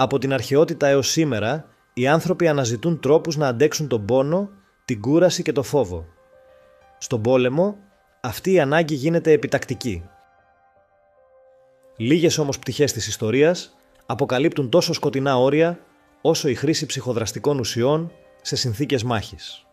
Από την αρχαιότητα έως σήμερα, οι άνθρωποι αναζητούν τρόπους να αντέξουν τον πόνο, την κούραση και το φόβο. Στον πόλεμο, αυτή η ανάγκη γίνεται επιτακτική. Λίγες όμως πτυχές της ιστορίας αποκαλύπτουν τόσο σκοτεινά όρια, όσο η χρήση ψυχοδραστικών ουσιών σε συνθήκες μάχης.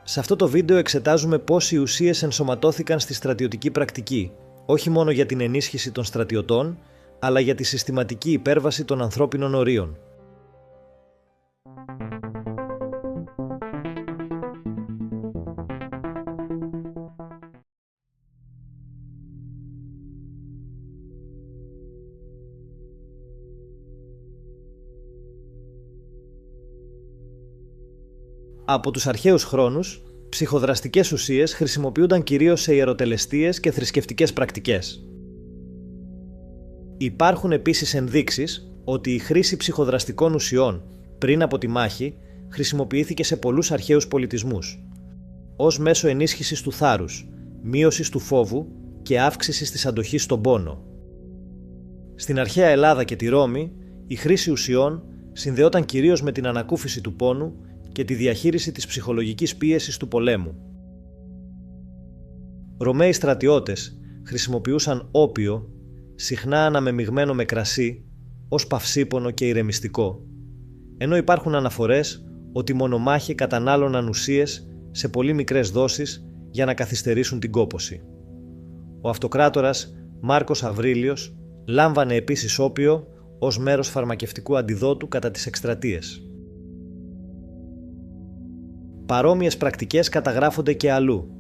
Σε αυτό το βίντεο εξετάζουμε πώς οι ουσίες ενσωματώθηκαν στη στρατιωτική πρακτική, όχι μόνο για την ενίσχυση των στρατιωτών, αλλά για τη συστηματική υπέρβαση των ανθρώπινων ορίων. Από τους αρχαίους χρόνους, ψυχοδραστικές ουσίες χρησιμοποιούνταν κυρίως σε ιεροτελεστίες και θρησκευτικές πρακτικές. Υπάρχουν επίσης ενδείξεις ότι η χρήση ψυχοδραστικών ουσιών πριν από τη μάχη χρησιμοποιήθηκε σε πολλούς αρχαίους πολιτισμούς, ως μέσο ενίσχυσης του θάρρους, μείωσης του φόβου και αύξησης της αντοχής στον πόνο. Στην αρχαία Ελλάδα και τη Ρώμη, η χρήση ουσιών συνδεόταν κυρίως με την ανακούφιση του πόνου και τη διαχείριση της ψυχολογικής πίεσης του πολέμου. Ρωμαίοι στρατιώτες χρησιμοποιούσαν όπιο, συχνά αναμεμειγμένο με κρασί, ως παυσίπονο και ηρεμιστικό, ενώ υπάρχουν αναφορές ότι μονομάχοι κατανάλωναν ουσίες σε πολύ μικρές δόσεις για να καθυστερήσουν την κόπωση. Ο αυτοκράτορας Μάρκος Αβρίλιος λάμβανε επίσης όπιο ως μέρος φαρμακευτικού αντιδότου κατά τις εκστρατείες. Παρόμοιες πρακτικές καταγράφονται και αλλού.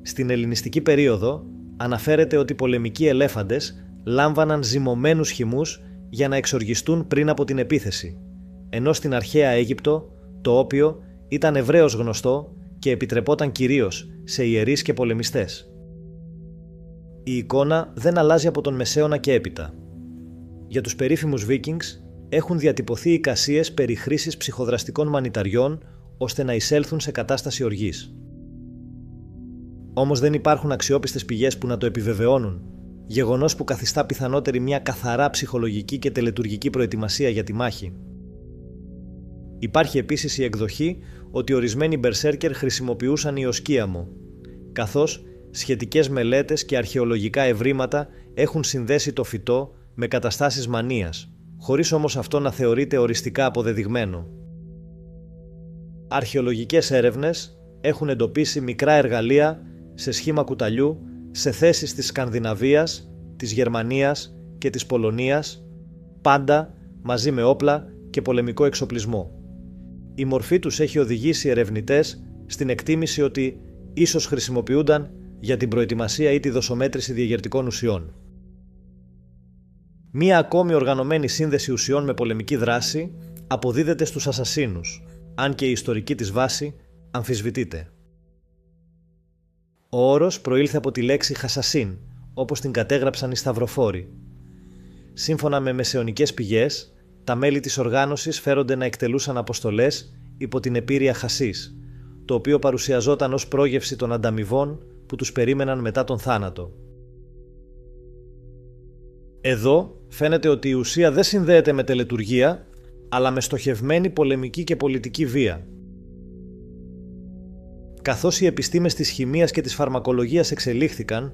Στην ελληνιστική περίοδο αναφέρεται ότι πολεμικοί ελέφαντες λάμβαναν ζυμωμένους χυμούς για να εξοργιστούν πριν από την επίθεση, ενώ στην αρχαία Αίγυπτο το όπιο ήταν ευρέως γνωστό και επιτρεπόταν κυρίως σε ιερείς και πολεμιστές. Η εικόνα δεν αλλάζει από τον Μεσαίωνα και έπειτα. Για τους περίφημους Βίκινγκς έχουν διατυπωθεί εικασίες περί χρήσης ψυχοδραστικών μανιταριών ώστε να εισέλθουν σε κατάσταση οργής. Όμως δεν υπάρχουν αξιόπιστες πηγές που να το επιβεβαιώνουν, γεγονός που καθιστά πιθανότερη μια καθαρά ψυχολογική και τελετουργική προετοιμασία για τη μάχη. Υπάρχει επίσης η εκδοχή ότι ορισμένοι μπερσέρκερ χρησιμοποιούσαν ιοσκίαμο, καθώς σχετικές μελέτες και αρχαιολογικά ευρήματα έχουν συνδέσει το φυτό με καταστάσεις μανίας, χωρίς όμως αυτό να θεωρείται οριστικά αποδεδειγμένο. Αρχαιολογικές έρευνες έχουν εντοπίσει μικρά εργαλεία σε σχήμα κουταλιού σε θέσεις της Σκανδιναβίας, της Γερμανίας και της Πολωνίας, πάντα μαζί με όπλα και πολεμικό εξοπλισμό. Η μορφή τους έχει οδηγήσει ερευνητές στην εκτίμηση ότι ίσως χρησιμοποιούνταν για την προετοιμασία ή τη δοσομέτρηση διαγερτικών ουσιών. Μία ακόμη οργανωμένη σύνδεση ουσιών με πολεμική δράση αποδίδεται στους ασασίνους, αν και η ιστορική της βάση αμφισβητείται. Ο όρος προήλθε από τη λέξη χασασίν, όπως την κατέγραψαν οι σταυροφόροι. Σύμφωνα με μεσαιωνικές πηγές, τα μέλη της οργάνωσης φέρονται να εκτελούσαν αποστολές υπό την επήρεια χασίς, το οποίο παρουσιαζόταν ως πρόγευση των ανταμοιβών που τους περίμεναν μετά τον θάνατο. Εδώ φαίνεται ότι η ουσία δεν συνδέεται με τελετουργία, αλλά με στοχευμένη πολεμική και πολιτική βία. Καθώς οι επιστήμες της χημείας και της φαρμακολογίας εξελίχθηκαν,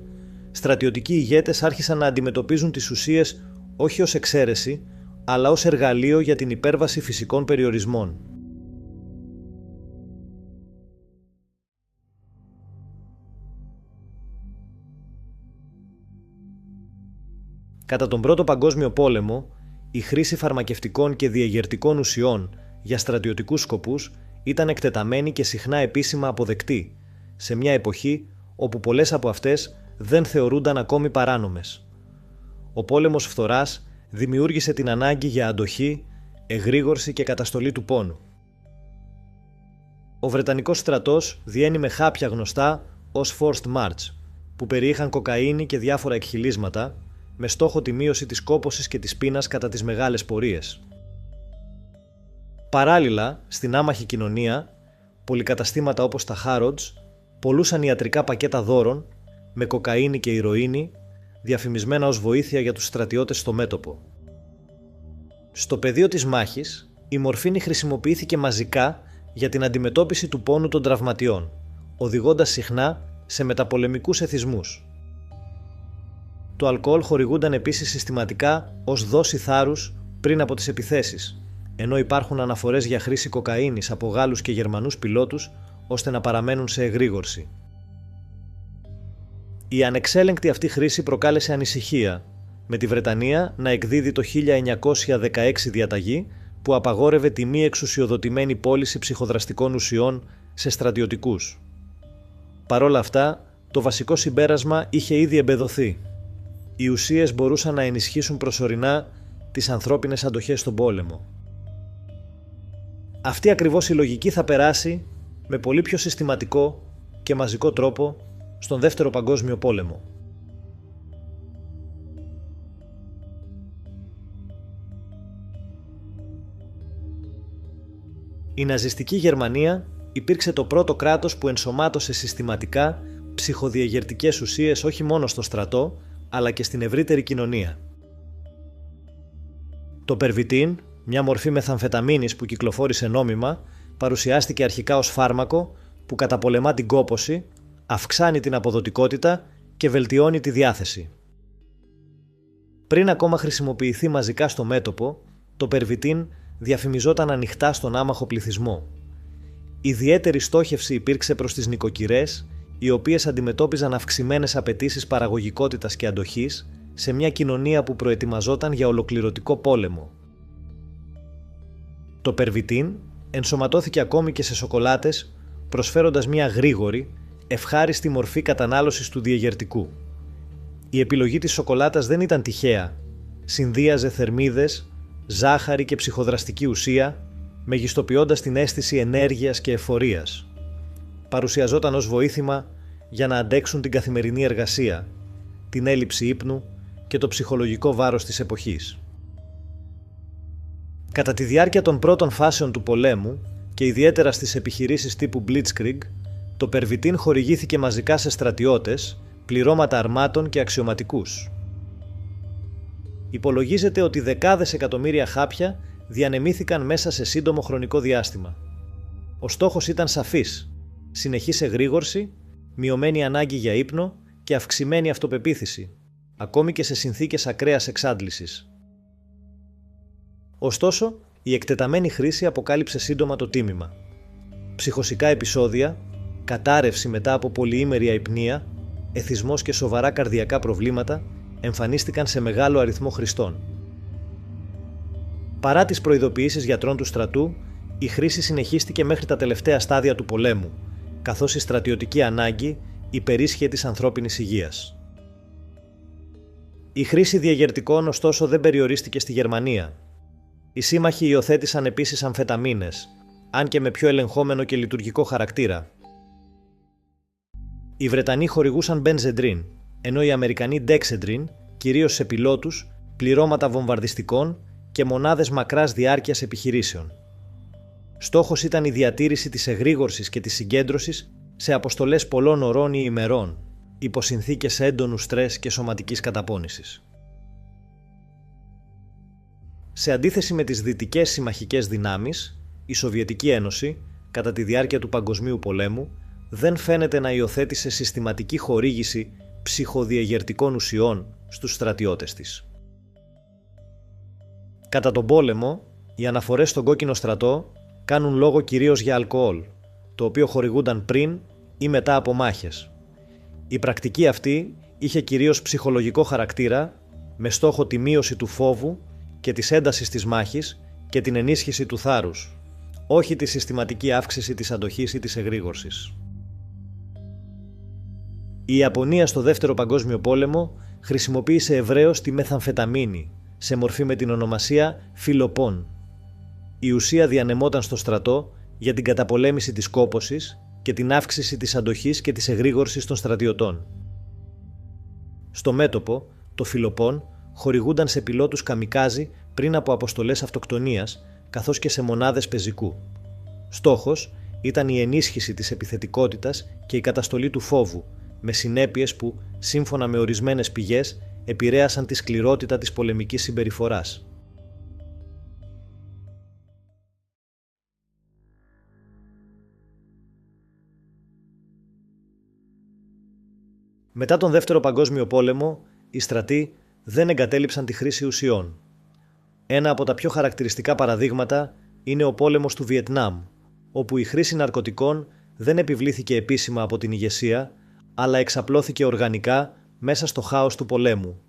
στρατιωτικοί ηγέτες άρχισαν να αντιμετωπίζουν τις ουσίες όχι ως εξαίρεση, αλλά ως εργαλείο για την υπέρβαση φυσικών περιορισμών. Κατά τον Πρώτο Παγκόσμιο Πόλεμο, η χρήση φαρμακευτικών και διαγερτικών ουσιών για στρατιωτικούς σκοπούς ήταν εκτεταμένη και συχνά επίσημα αποδεκτή, σε μια εποχή όπου πολλές από αυτές δεν θεωρούνταν ακόμη παράνομες. Ο πόλεμος φθοράς δημιούργησε την ανάγκη για αντοχή, εγρήγορση και καταστολή του πόνου. Ο Βρετανικός στρατός διένει με χάπια γνωστά ως Forced March, που περιείχαν κοκαίνη και διάφορα εκχυλίσματα, με στόχο τη μείωση της κόπωσης και της πείνας κατά τις μεγάλες πορείες. Παράλληλα, στην άμαχη κοινωνία, πολυκαταστήματα όπως τα Harrods πολλούσαν ιατρικά πακέτα δώρων με κοκαίνη και ηρωίνη, διαφημισμένα ως βοήθεια για τους στρατιώτες στο μέτωπο. Στο πεδίο της μάχης, η μορφίνη χρησιμοποιήθηκε μαζικά για την αντιμετώπιση του πόνου των τραυματιών, οδηγώντας συχνά σε μεταπολεμικούς εθισμούς. Το αλκοόλ χορηγούνταν επίσης συστηματικά ως δόση θάρρους πριν από τις επιθέσεις, ενώ υπάρχουν αναφορές για χρήση κοκαίνης από Γάλλους και Γερμανούς πιλότους ώστε να παραμένουν σε εγρήγορση. Η ανεξέλεγκτη αυτή χρήση προκάλεσε ανησυχία, με τη Βρετανία να εκδίδει το 1916 διαταγή που απαγόρευε τη μη εξουσιοδοτημένη πώληση ψυχοδραστικών ουσιών σε στρατιωτικούς. Παρόλα αυτά, το βασικό συμπέρασμα είχε ήδη εμπεδοθεί. Οι ουσίες μπορούσαν να ενισχύσουν προσωρινά τις ανθρώπινες αντοχές στον πόλεμο. Αυτή ακριβώς η λογική θα περάσει με πολύ πιο συστηματικό και μαζικό τρόπο στον Δεύτερο Παγκόσμιο Πόλεμο. Η ναζιστική Γερμανία υπήρξε το πρώτο κράτος που ενσωμάτωσε συστηματικά ψυχοδιαγερτικές ουσίες όχι μόνο στο στρατό, αλλά και στην ευρύτερη κοινωνία. Το Pervitin, μια μορφή μεθαμφεταμίνης που κυκλοφόρησε νόμιμα, παρουσιάστηκε αρχικά ως φάρμακο που καταπολεμά την κόπωση, αυξάνει την αποδοτικότητα και βελτιώνει τη διάθεση. Πριν ακόμα χρησιμοποιηθεί μαζικά στο μέτωπο, το Pervitin διαφημιζόταν ανοιχτά στον άμαχο πληθυσμό. Ιδιαίτερη στόχευση υπήρξε προς τις νοικοκυρές, οι οποίες αντιμετώπιζαν αυξημένες απαιτήσεις παραγωγικότητας και αντοχής σε μια κοινωνία που προετοιμαζόταν για ολοκληρωτικό πόλεμο. Το Pervitin ενσωματώθηκε ακόμη και σε σοκολάτες, προσφέροντας μια γρήγορη, ευχάριστη μορφή κατανάλωσης του διαγερτικού. Η επιλογή της σοκολάτας δεν ήταν τυχαία. Συνδύαζε θερμίδες, ζάχαρη και ψυχοδραστική ουσία, μεγιστοποιώντας την αίσθηση ενέργειας και εφορίας. Παρουσιαζόταν ως βοήθημα για να αντέξουν την καθημερινή εργασία, την έλλειψη ύπνου και το ψυχολογικό βάρος της εποχής. Κατά τη διάρκεια των πρώτων φάσεων του πολέμου και ιδιαίτερα στις επιχειρήσεις τύπου Blitzkrieg, το Pervitin χορηγήθηκε μαζικά σε στρατιώτες, πληρώματα αρμάτων και αξιωματικούς. Υπολογίζεται ότι δεκάδες εκατομμύρια χάπια διανεμήθηκαν μέσα σε σύντομο χρονικό διάστημα. Ο στόχος ήταν σαφής: συνεχής εγρήγορση, μειωμένη ανάγκη για ύπνο και αυξημένη αυτοπεποίθηση, ακόμη και σε συνθήκες ακραίας εξάντλησης. Ωστόσο, η εκτεταμένη χρήση αποκάλυψε σύντομα το τίμημα. Ψυχωσικά επεισόδια, κατάρρευση μετά από πολυήμερη αϊπνία, εθισμός και σοβαρά καρδιακά προβλήματα εμφανίστηκαν σε μεγάλο αριθμό χρηστών. Παρά τις προειδοποιήσεις γιατρών του στρατού, η χρήση συνεχίστηκε μέχρι τα τελευταία στάδια του πολέμου, καθώς η στρατιωτική ανάγκη υπερίσχυε της ανθρώπινης υγείας. Η χρήση διαγερτικών ωστόσο δεν περιορίστηκε στη Γερμανία. Οι σύμμαχοι υιοθέτησαν επίσης αμφεταμίνες, αν και με πιο ελεγχόμενο και λειτουργικό χαρακτήρα. Οι Βρετανοί χορηγούσαν Benzedrine, ενώ οι Αμερικανοί Dexedrine, κυρίως σε πιλότους, πληρώματα βομβαρδιστικών και μονάδες μακράς διάρκειας επιχειρήσεων. Στόχος ήταν η διατήρηση της εγρήγορσης και της συγκέντρωσης σε αποστολές πολλών ωρών ή ημερών, υπό συνθήκες έντονου στρες και σωματικής καταπώνησης. Σε αντίθεση με τις δυτικές συμμαχικές δυνάμεις, η Σοβιετική Ένωση, κατά τη διάρκεια του Παγκοσμίου Πολέμου, δεν φαίνεται να υιοθέτησε συστηματική χορήγηση ψυχοδιαγερτικών ουσιών στους στρατιώτες της. Κατά τον πόλεμο, οι αναφορές στον κόκκινο στρατό κάνουν λόγο κυρίως για αλκοόλ, το οποίο χορηγούνταν πριν ή μετά από μάχες. Η πρακτική αυτή είχε κυρίως ψυχολογικό χαρακτήρα, με στόχο τη μείωση του φόβου και της έντασης της μάχης και την ενίσχυση του θάρρους, όχι τη συστηματική αύξηση της αντοχής ή της εγρήγορσης. Η Ιαπωνία στο Δεύτερο Παγκόσμιο Πόλεμο χρησιμοποίησε ευρέως τη μεθαμφεταμίνη, σε μορφή με την ονομασία φιλοπών. Η ουσία διανεμόταν στο στρατό για την καταπολέμηση της κόπωσης και την αύξηση της αντοχής και της εγρήγορσης των στρατιωτών. Στο μέτωπο, το φιλοπών χορηγούνταν σε πιλότους καμικάζι πριν από αποστολές αυτοκτονίας, καθώς και σε μονάδες πεζικού. Στόχος ήταν η ενίσχυση της επιθετικότητας και η καταστολή του φόβου, με συνέπειες που, σύμφωνα με ορισμένες πηγές, επηρέασαν τη σκληρότητα της πολεμικής συμπεριφοράς. Μετά τον Δεύτερο Παγκόσμιο Πόλεμο, οι στρατοί δεν εγκατέλειψαν τη χρήση ουσιών. Ένα από τα πιο χαρακτηριστικά παραδείγματα είναι ο πόλεμος του Βιετνάμ, όπου η χρήση ναρκωτικών δεν επιβλήθηκε επίσημα από την ηγεσία, αλλά εξαπλώθηκε οργανικά μέσα στο χάος του πολέμου.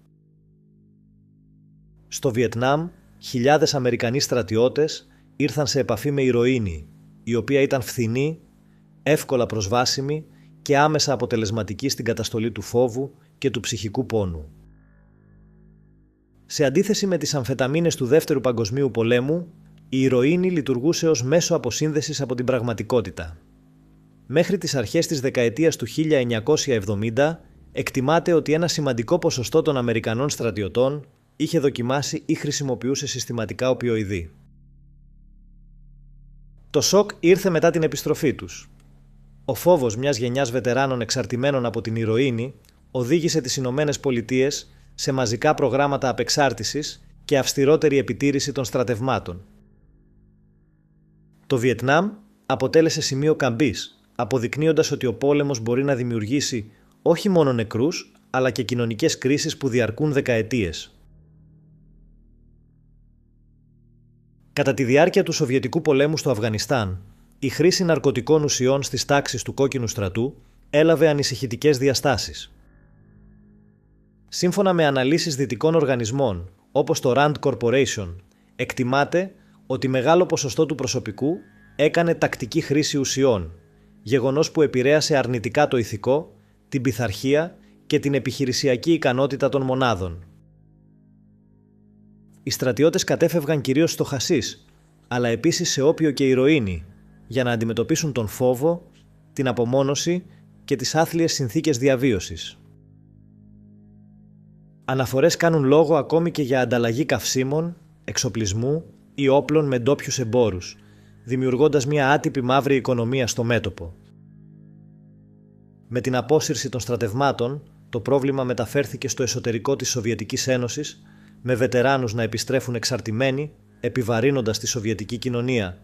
Στο Βιετνάμ, χιλιάδες Αμερικανοί στρατιώτες ήρθαν σε επαφή με ηρωίνη, η οποία ήταν φθηνή, εύκολα προσβάσιμη και άμεσα αποτελεσματική στην καταστολή του φόβου και του ψυχικού πόνου. Σε αντίθεση με τις αμφεταμίνες του Δεύτερου Παγκοσμίου Πολέμου, η ηρωίνη λειτουργούσε ως μέσο αποσύνδεσης από την πραγματικότητα. Μέχρι τις αρχές της δεκαετίας του 1970, εκτιμάται ότι ένα σημαντικό ποσοστό των Αμερικανών στρατιωτών είχε δοκιμάσει ή χρησιμοποιούσε συστηματικά οπιοειδή. Το σοκ ήρθε μετά την επιστροφή τους. Ο φόβος μιας γενιάς βετεράνων εξαρτημένων από την ηρωίνη οδήγησε τις Ηνωμένες Πολιτείες σε μαζικά προγράμματα απεξάρτησης και αυστηρότερη επιτήρηση των στρατευμάτων. Το Βιετνάμ αποτέλεσε σημείο καμπής, αποδεικνύοντας ότι ο πόλεμος μπορεί να δημιουργήσει όχι μόνο νεκρούς, αλλά και κοινωνικές κρίσεις που διαρκούν δεκαετίες. Κατά τη διάρκεια του Σοβιετικού πολέμου στο Αφγανιστάν, η χρήση ναρκωτικών ουσιών στις τάξεις του κόκκινου στρατού έλαβε ανησυχητικές διαστάσεις. Σύμφωνα με αναλύσεις δυτικών οργανισμών, όπως το Rand Corporation, εκτιμάται ότι μεγάλο ποσοστό του προσωπικού έκανε τακτική χρήση ουσιών, γεγονός που επηρέασε αρνητικά το ηθικό, την πειθαρχία και την επιχειρησιακή ικανότητα των μονάδων. Οι στρατιώτες κατέφευγαν κυρίως στο χασίς, αλλά επίσης σε όπιο και ηρωίνη, για να αντιμετωπίσουν τον φόβο, την απομόνωση και τις άθλιες συνθήκες διαβίωσης. Αναφορές κάνουν λόγο ακόμη και για ανταλλαγή καυσίμων, εξοπλισμού ή όπλων με ντόπιους εμπόρους, δημιουργώντας μια άτυπη μαύρη οικονομία στο μέτωπο. Με την απόσυρση των στρατευμάτων, το πρόβλημα μεταφέρθηκε στο εσωτερικό της Σοβιετικής Ένωσης, με βετεράνους να επιστρέφουν εξαρτημένοι, επιβαρύνοντας τη σοβιετική κοινωνία.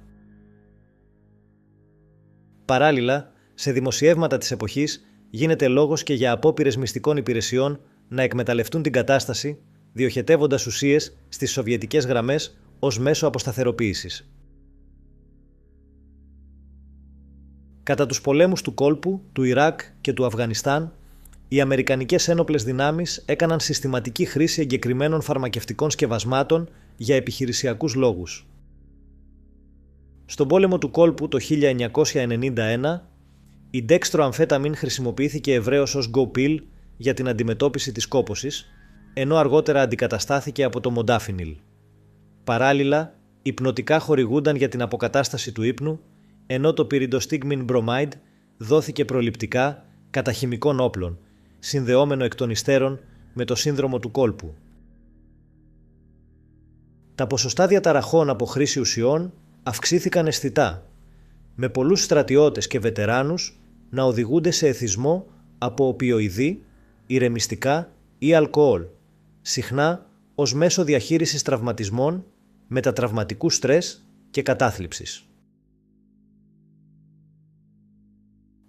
Παράλληλα, σε δημοσιεύματα της εποχής γίνεται λόγος και για απόπειρες μυστικών υπηρεσιών να εκμεταλλευτούν την κατάσταση, διοχετεύοντας ουσίες στις σοβιετικές γραμμές ως μέσο αποσταθεροποίησης. Κατά τους πολέμους του κόλπου, του Ιράκ και του Αφγανιστάν, οι αμερικανικές ένοπλες δυνάμεις έκαναν συστηματική χρήση εγκεκριμένων φαρμακευτικών σκευασμάτων για επιχειρησιακούς λόγους. Στον πόλεμο του κόλπου το 1991, η dextroamphetamine χρησιμοποιήθηκε ευρέως ως go pill για την αντιμετώπιση της κόπωσης, ενώ αργότερα αντικαταστάθηκε από το modafinil. Παράλληλα, υπνοτικά χορηγούνταν για την αποκατάσταση του ύπνου, ενώ το pyridostigmine bromide δόθηκε προληπτικά κατά χημικών όπλων, συνδεόμενο εκ των υστέρων με το σύνδρομο του κόλπου. Τα ποσοστά διαταραχών από χρήση ουσιών αυξήθηκαν αισθητά, με πολλούς στρατιώτες και βετεράνους να οδηγούνται σε εθισμό από οπιοειδή, ηρεμιστικά ή αλκοόλ, συχνά ως μέσο διαχείρισης τραυματισμών, μετατραυματικού στρες και κατάθλιψης.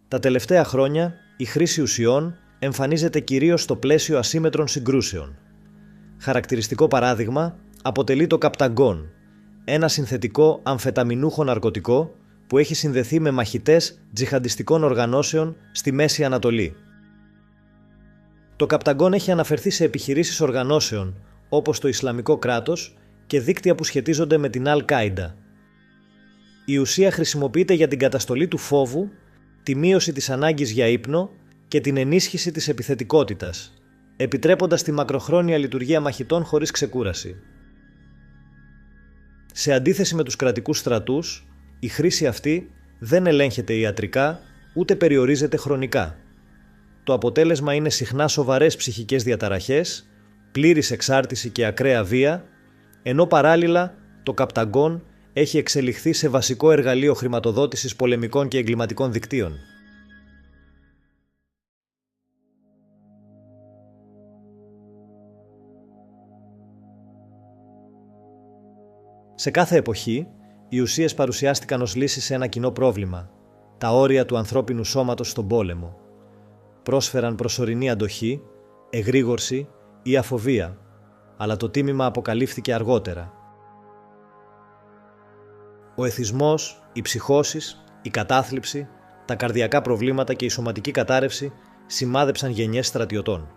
Τα τελευταία χρόνια, η χρήση ουσιών εμφανίζεται κυρίως στο πλαίσιο ασύμμετρων συγκρούσεων. Χαρακτηριστικό παράδειγμα αποτελεί το καπταγκόν, ένα συνθετικό αμφεταμινούχο ναρκωτικό που έχει συνδεθεί με μαχητές τζιχαντιστικών οργανώσεων στη Μέση Ανατολή. Το καπταγκόν έχει αναφερθεί σε επιχειρήσεις οργανώσεων όπως το Ισλαμικό κράτος και δίκτυα που σχετίζονται με την Αλ-Κάιντα. Η ουσία χρησιμοποιείται για την καταστολή του φόβου, τη μείωση της ανάγκης για ύπνο και την ενίσχυση της επιθετικότητας, επιτρέποντας τη μακροχρόνια λειτουργία μαχητών χωρίς ξεκούραση. Σε αντίθεση με τους κρατικούς στρατούς, η χρήση αυτή δεν ελέγχεται ιατρικά ούτε περιορίζεται χρονικά. Το αποτέλεσμα είναι συχνά σοβαρές ψυχικές διαταραχές, πλήρης εξάρτηση και ακραία βία, ενώ παράλληλα το καπταγκόν έχει εξελιχθεί σε βασικό εργαλείο χρηματοδότησης πολεμικών και εγκληματικών δικτύων. Σε κάθε εποχή, οι ουσίες παρουσιάστηκαν ως λύση σε ένα κοινό πρόβλημα, τα όρια του ανθρώπινου σώματος στον πόλεμο. πρόσφεραν προσωρινή αντοχή, εγρήγορση ή αφοβία, αλλά το τίμημα αποκαλύφθηκε αργότερα. Ο εθισμός, οι ψυχώσεις, η κατάθλιψη, τα καρδιακά προβλήματα και η σωματική κατάρρευση σημάδεψαν γενιές στρατιωτών.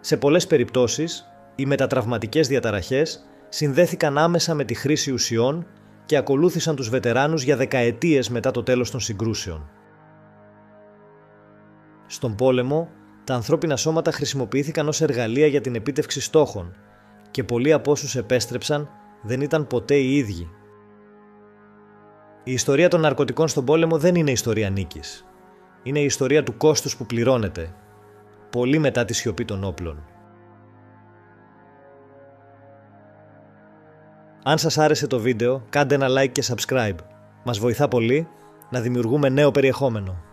Σε πολλές περιπτώσεις, οι μετατραυματικές διαταραχές συνδέθηκαν άμεσα με τη χρήση ουσιών και ακολούθησαν τους βετεράνους για δεκαετίες μετά το τέλος των συγκρούσεων. Στον πόλεμο, τα ανθρώπινα σώματα χρησιμοποιήθηκαν ως εργαλεία για την επίτευξη στόχων και πολλοί από όσους επέστρεψαν δεν ήταν ποτέ οι ίδιοι. Η ιστορία των ναρκωτικών στον πόλεμο δεν είναι ιστορία νίκης. Είναι η ιστορία του κόστους που πληρώνεται, πολύ μετά τη σιωπή των όπλων. Αν σας άρεσε το βίντεο, κάντε ένα like και subscribe. Μας βοηθά πολύ να δημιουργούμε νέο περιεχόμενο.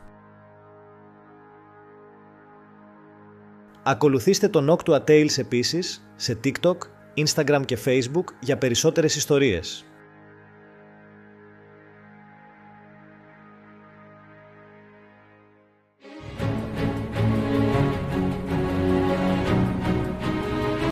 Ακολουθήστε το Noctua Tales επίσης σε TikTok, Instagram και Facebook για περισσότερες ιστορίες.